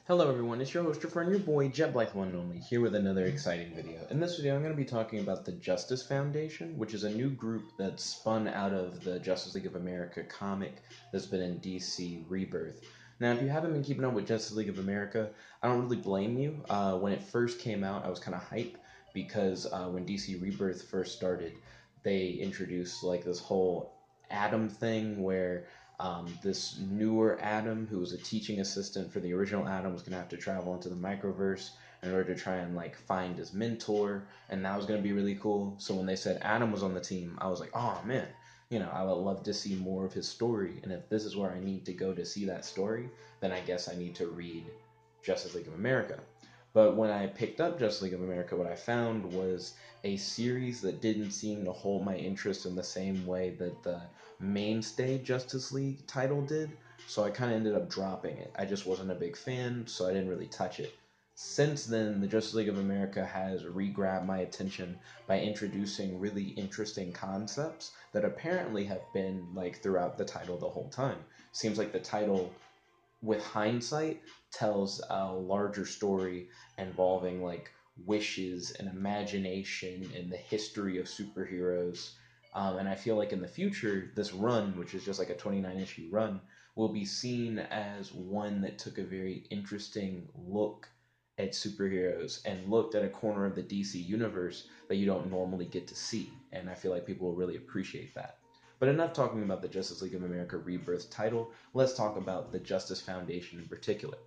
Hello everyone, it's your host, your friend, your boy, Jet Blythe One and Only, here with another exciting video. In this video, I'm going to be talking about the Justice Foundation, which is a new group that's spun out of the Justice League of America comic that's been in DC Rebirth. Now, if you haven't been keeping up with Justice League of America, I don't really blame you. When it first came out, I was kind of hyped because when DC Rebirth first started, they introduced like this whole Atom thing where this newer Atom, who was a teaching assistant for the original Atom, was going to have to travel into the microverse in order to try and like find his mentor, and that was going to be really cool. So when they said Atom was on the team, I was like, oh man, I would love to see more of his story, and if this is where I need to go to see that story, then I guess I need to read Justice League of America. But when I picked up Justice League of America, what I found was a series that didn't seem to hold my interest in the same way that the mainstay Justice League title did, so I kind of ended up dropping it. I just wasn't a big fan, so I didn't really touch it. Since then, the Justice League of America has re-grabbed my attention by introducing really interesting concepts that apparently have been like throughout the title the whole time. Seems like the title, with hindsight, tells a larger story involving like wishes and imagination and the history of superheroes. And I feel like in the future, this run, which is just like a 29-issue run, will be seen as one that took a very interesting look at superheroes and looked at a corner of the DC universe that you don't normally get to see. And I feel like people will really appreciate that. But enough talking about the Justice League of America Rebirth title, let's talk about the Justice Foundation in particular.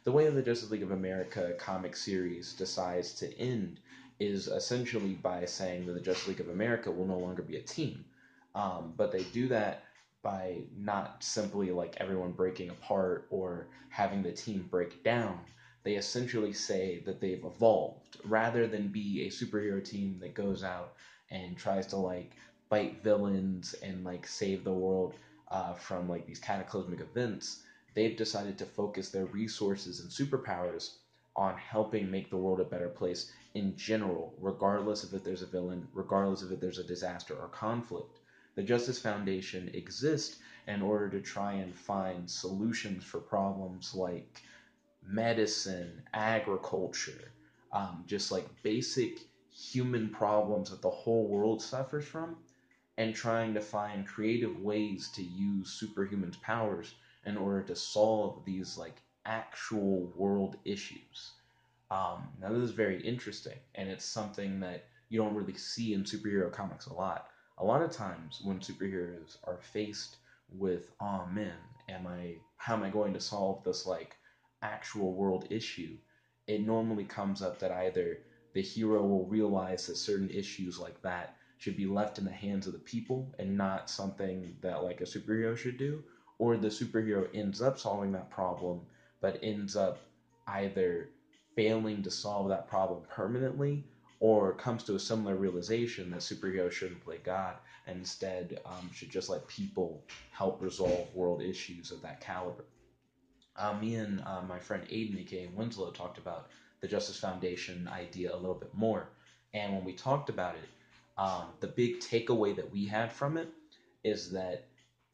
The way the Justice League of America comic series decides to end is essentially by saying that the Justice League of America will no longer be a team. But they do that by not simply like everyone breaking apart or having the team break down. They essentially say that they've evolved rather than be a superhero team that goes out and tries to like fight villains and like save the world from like these cataclysmic events. They've decided to focus their resources and superpowers on helping make the world a better place in general, regardless of if there's a villain, regardless of if there's a disaster or conflict. The Justice Foundation exists in order to try and find solutions for problems like medicine, agriculture, just like basic human problems that the whole world suffers from, and trying to find creative ways to use superhuman's powers in order to solve these like actual world issues. Now this is very interesting, and it's something that you don't really see in superhero comics a lot. A lot of times when superheroes are faced with, oh man, how am I going to solve this like actual world issue, it normally comes up that either the hero will realize that certain issues like that should be left in the hands of the people and not something that like a superhero should do, or the superhero ends up solving that problem but ends up either failing to solve that problem permanently or comes to a similar realization that superheroes shouldn't play God and instead should just let people help resolve world issues of that caliber. Me and my friend Aiden, aka Winslow, talked about the Justice Foundation idea a little bit more, and when we talked about it, the big takeaway that we had from it is that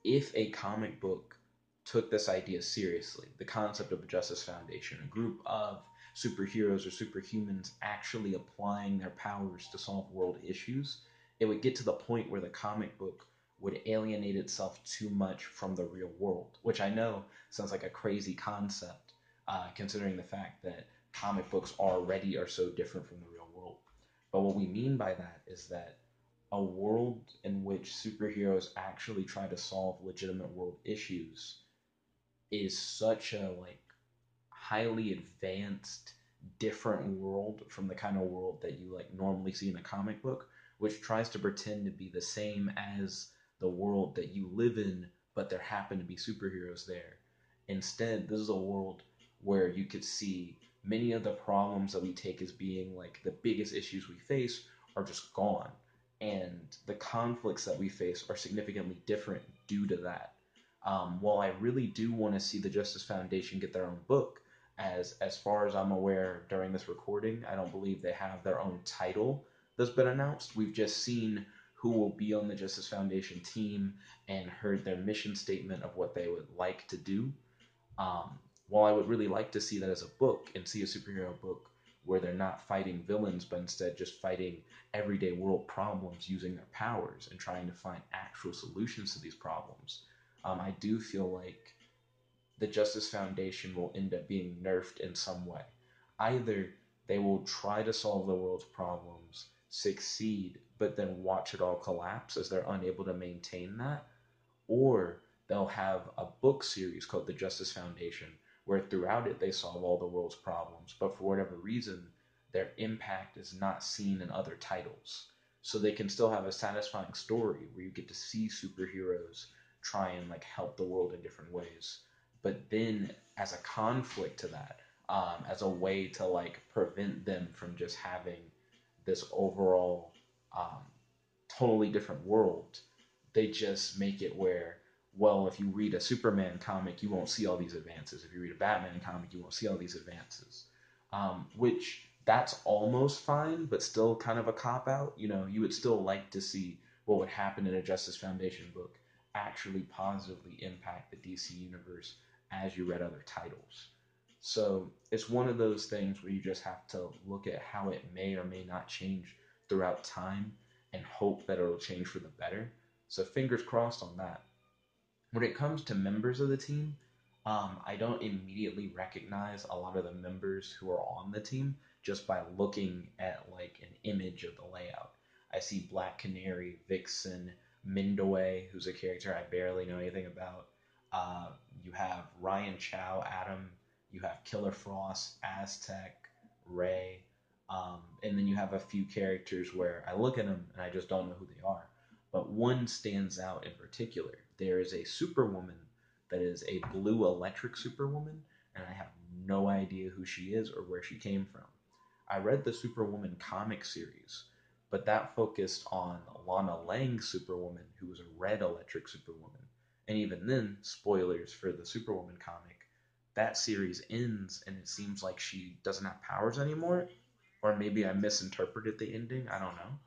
if a comic book took this idea seriously, the concept of a Justice Foundation, a group of superheroes or superhumans actually applying their powers to solve world issues, it would get to the point where the comic book would alienate itself too much from the real world, which I know sounds like a crazy concept, considering the fact that comic books already are so different from the real world. But what we mean by that is that a world in which superheroes actually try to solve legitimate world issues is such a like highly advanced, different world from the kind of world that you like normally see in a comic book, which tries to pretend to be the same as the world that you live in, but there happen to be superheroes there. Instead, this is a world where you could see many of the problems that we take as being like the biggest issues we face are just gone. And the conflicts that we face are significantly different due to that. While I really do want to see the Justice Foundation get their own book, as far as I'm aware during this recording, I don't believe they have their own title that's been announced. We've just seen who will be on the Justice Foundation team and heard their mission statement of what they would like to do. while I would really like to see that as a book and see a superhero book where they're not fighting villains, but instead just fighting everyday world problems using their powers and trying to find actual solutions to these problems, I do feel like the Justice Foundation will end up being nerfed in some way. Either they will try to solve the world's problems, succeed, but then watch it all collapse as they're unable to maintain that, or they'll have a book series called The Justice Foundation, where throughout it they solve all the world's problems, but for whatever reason, their impact is not seen in other titles. So they can still have a satisfying story where you get to see superheroes try and like help the world in different ways. But then as a conflict to that, as a way to like prevent them from just having this overall totally different world, they just make it where, well, if you read a Superman comic, you won't see all these advances. If you read a Batman comic, you won't see all these advances. Which that's almost fine, but still kind of a cop out. You know, you would still like to see what would happen in a Justice Foundation book actually positively impact the DC universe as you read other titles. So it's one of those things where you just have to look at how it may or may not change throughout time and hope that it'll change for the better. So fingers crossed on that. When it comes to members of the team, I don't immediately recognize a lot of the members who are on the team just by looking at like an image of the layout. I see Black Canary, Vixen, MNDAWE, who's a character I barely know anything about. You have Ryan Chow, Adam. You have Killer Frost, Aztec, Ray. And then you have a few characters where I look at them and I just don't know who they are. But one stands out in particular. There is a Superwoman that is a blue electric Superwoman, and I have no idea who she is or where she came from. I read the Superwoman comic series, but that focused on Lana Lang's Superwoman, who was a red electric Superwoman. And even then, spoilers for the Superwoman comic, that series ends and it seems like she doesn't have powers anymore. Or maybe I misinterpreted the ending, I don't know.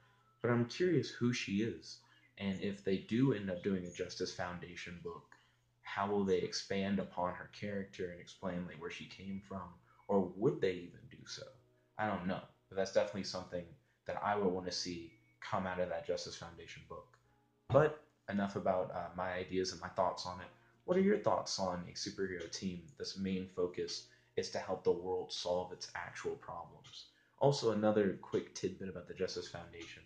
But I'm curious who she is. And if they do end up doing a Justice Foundation book, how will they expand upon her character and explain like where she came from? Or would they even do so? I don't know. But that's definitely something that I would want to see come out of that Justice Foundation book. But enough about my ideas and my thoughts on it. What are your thoughts on a superhero team that's main focus is to help the world solve its actual problems? Also, another quick tidbit about the Justice Foundation.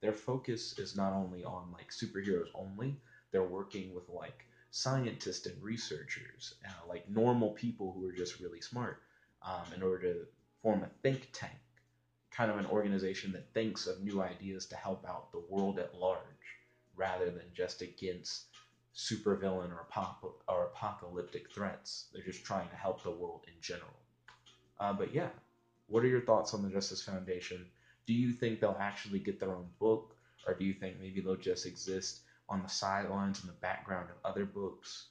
Their focus is not only on like superheroes only, they're working with like scientists and researchers, like normal people who are just really smart, in order to form a think tank, kind of an organization that thinks of new ideas to help out the world at large, rather than just against supervillain or apocalyptic threats. They're just trying to help the world in general. But yeah, what are your thoughts on the Justice Foundation? Do you think they'll actually get their own book, or do you think maybe they'll just exist on the sidelines in the background of other books?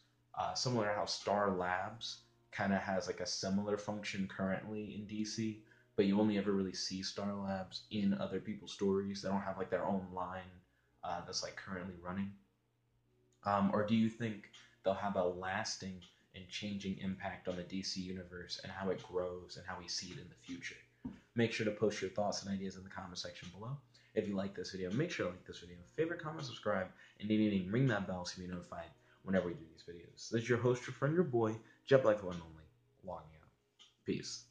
Similar to how Star Labs kind of has like a similar function currently in DC, but you only ever really see Star Labs in other people's stories. They don't have like their own line that's like currently running. Or do you think they'll have a lasting and changing impact on the DC universe and how it grows and how we see it in the future? Make sure to post your thoughts and ideas in the comment section below. If you like this video, make sure to like this video, favorite, comment, subscribe, and ring that bell so you'll be notified whenever we do these videos. This is your host, your friend, your boy, Jet Black the One Only, logging out. Peace.